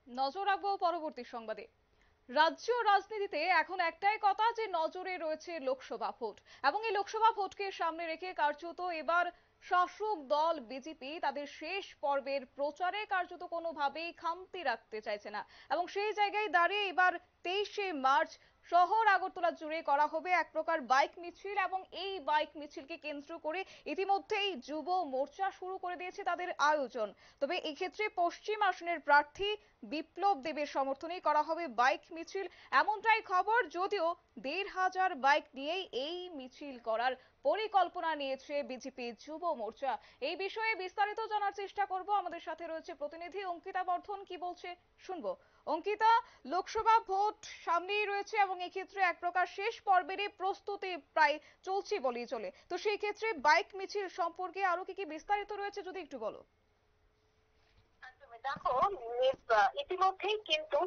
নজর রাখবো পরবর্তী সংবাদে। রাজ্য রাজনীতিতে এখন একটাই কথা যে নজরে রয়েছে লোকসভা ভোট এবং এই লোকসভা ভোটকে সামনে রেখে কার্যত এবার শাসক দল বিজেপি তাদের শেষ পর্বের প্রচারে কার্যত কোনোভাবেই খামতি রাখতে চাইছে না এবং সেই জায়গায় দাঁড়িয়ে এবার 23শে মার্চ শহর আগরতলা জুড়ে করা হবে এক প্রকার বাইক মিছিল এবং এই বাইক মিছিলকে কেন্দ্র করে ইতিমধ্যেই যুব মোর্চা শুরু করে দিয়েছে তাদের আয়োজন। তবে এই ক্ষেত্রে পশ্চিম আসনের প্রার্থী বিপ্লব দেবের সমর্থনেই করা হবে বাইক মিছিল এমনটাই খবর, যদিও 1,500 বাইক নিয়েই এই মিছিল করার পরিকল্পনা নিয়েছে বিজেপি যুব মোর্চা। এই বিষয়ে বিস্তারিত জানার চেষ্টা করব, আমাদের সাথে রয়েছে প্রতিনিধি অঙ্কিতা বর্ধন, কি বলছে শুনবো। অঙ্কিতা, লোকসভা ভোট সামনেই রয়েছে এবং এই ক্ষেত্রে এক প্রকার শেষ পর্বেরই প্রস্তুতি প্রায় চলছে বলেই চলে, তো সেই ক্ষেত্রে বাইক মিছিল সম্পর্কে আরো কি কি বিস্তারিত রয়েছে যদি একটু বলো। দেখো, ইতিমধ্যেই কিন্তু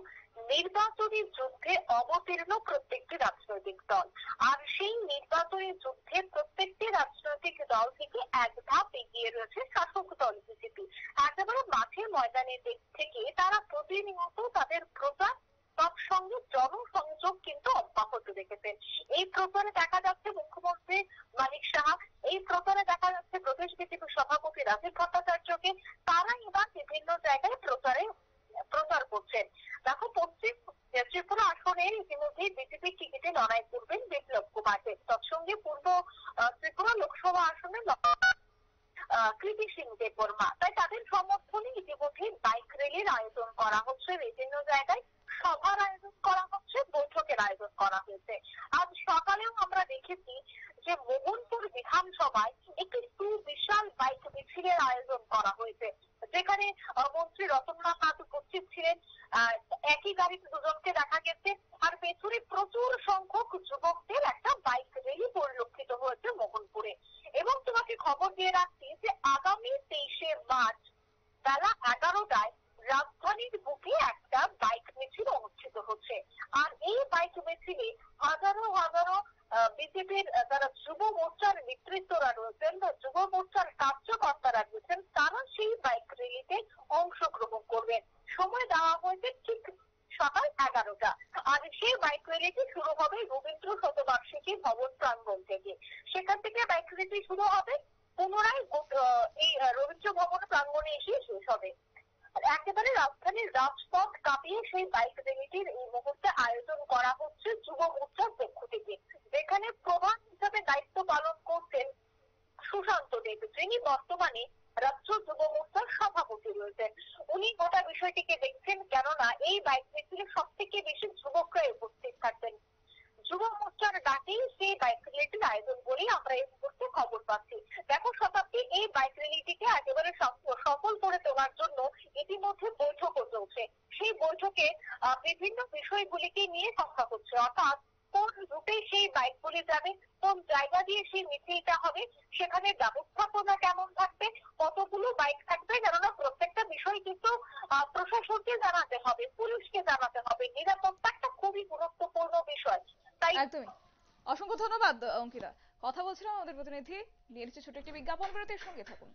নির্বাচনী যুদ্ধে অবতীর্ণ প্রত্যেকটি রাজনৈতিক দল। আর সেই নির্বাচনী যুদ্ধে প্রত্যেকটি রাজনৈতিক দল থেকে এক ধাপ এগিয়ে রয়েছে শাসক দল বিজেপি। একেবারে মাঠে ময়দানের দিক থেকে তারা প্রতিনিয়ত তাদের প্রচার তৎসঙ্গে জনসংযোগ কিন্তু অব্যাহত রেখেছেন। এই প্রচারে দেখা যাচ্ছে মুখ্যমন্ত্রী মানিক সাহা, এই প্রচারে দেখা যাচ্ছে প্রদেশ বিজেপি সভাপতি রাজীব ভট্টাচার্যকে। তারা এবার বিভিন্ন জায়গায় প্রচার করছেন। দেখো, পশ্চিম ত্রিপুরা আসনে ইতিমধ্যে বিজেপির টিকিটে লড়াই করবেন বিপ্লব কুমার দেব। তৎসঙ্গে পূর্ব ত্রিপুরা লোকসভা আসনে কৃতি সিং দেববর্মা। তাই তাদের সমর্থনে ইতিমধ্যে বাইক র্যালির আয়োজন করা হচ্ছে, বিভিন্ন জায়গায় সভার আয়োজন করা হচ্ছে, বৈঠকের আয়োজন করা হয়েছে। আজ সকালেও আমরা দেখেছি যে মোহনপুর বিধানসভায় একটি সুবিশাল বাইক মিছিলের আয়োজন করা হয়েছে, যেখানে মন্ত্রী রতনলাল নাথ উপস্থিত ছিলেন। একই গাড়িতে দুজনকে দেখা গেছে। আর পেছনে প্রচুর সংখ্যক যুবকদের একটা বাইক র্যালি পরিলক্ষিত হয়েছে মোহনপুরে। এবং তোমাকে খবর দিয়ে রাখছি যে আগামী 23শে মার্চ বেলা 11টায় রাজধানীর বুকে একটা বাইক মিছিল অনুষ্ঠিত হচ্ছে। আর এই বাইক মিছিলে হাজারো হাজারো বিজেপির যারা যুব মোর্চার নেতৃত্বরা রয়েছেন বা যুব মোর্চার কার্যকর্তারা রয়েছেন, তারা সেই বাইক র্যালিতে অংশগ্রহণ করবেন। সময় দেওয়া হয়েছে ঠিক সকাল 11টা। আর সেই বাইক র্যালিটি শুরু হবে রবীন্দ্র শতবার্ষিকী ভবন প্রাঙ্গণ থেকে। সেখান থেকে বাইক র্যালি শুরু হবে, পুনরায় এই রবীন্দ্র ভবন প্রাঙ্গণে এসে শেষ হবে। একেবারে রাজধানীর রাজপথ কাঁপিয়ে সেই বাইক র্যালিটির এই মুহূর্তে আয়োজন করা হচ্ছে যুব মোর্চার পক্ষ থেকে, যেখানে প্রধান হিসাবে দায়িত্ব পালন করছেন সুশান্ত দেব, যিনি বর্তমানে রাজ্য যুব মোর্চার সভাপতি রয়েছেন। উনি গোটা বিষয়টিকে দেখছেন, কেননা এই বাইক মিছিলে সব থেকে বেশি যুবকরাই উপস্থিত থাকবেন। যুব মোর্চার ডাকেই সেই বাইক র্যালিটির আয়োজন করেই আমরা এই মুহূর্তে খবর পাচ্ছি। দেখো শতাব্দী, এই বাইক র্যালিটিকে একেবারে সফল করে তোলার জন্য ইতিমধ্যে বৈঠকও চলছে। সেই বৈঠকে বিভিন্ন বিষয়গুলিকে নিয়ে কথা হচ্ছে, অর্থাৎ কোন রুটে সেই বাইকগুলি যাবে, কোন জায়গা দিয়ে সেই মিছিলটা হবে, সেখানে ব্যবস্থাপনা কেমন থাকবে, কতগুলো বাইক থাকবে। কেননা প্রত্যেকটা বিষয় কিন্তু প্রশাসনকে জানাতে হবে, পুলিশকে জানাতে হবে। নিরাপত্তা একটা খুবই গুরুত্বপূর্ণ বিষয়। তাই একদমই, অসংখ্য ধন্যবাদ অঙ্কিতা। কথা বলছিলাম আমাদের প্রতিনিধি, নিয়ে নিচ্ছে ছোট একটি বিজ্ঞাপন বিরতির, সঙ্গে থাকুন।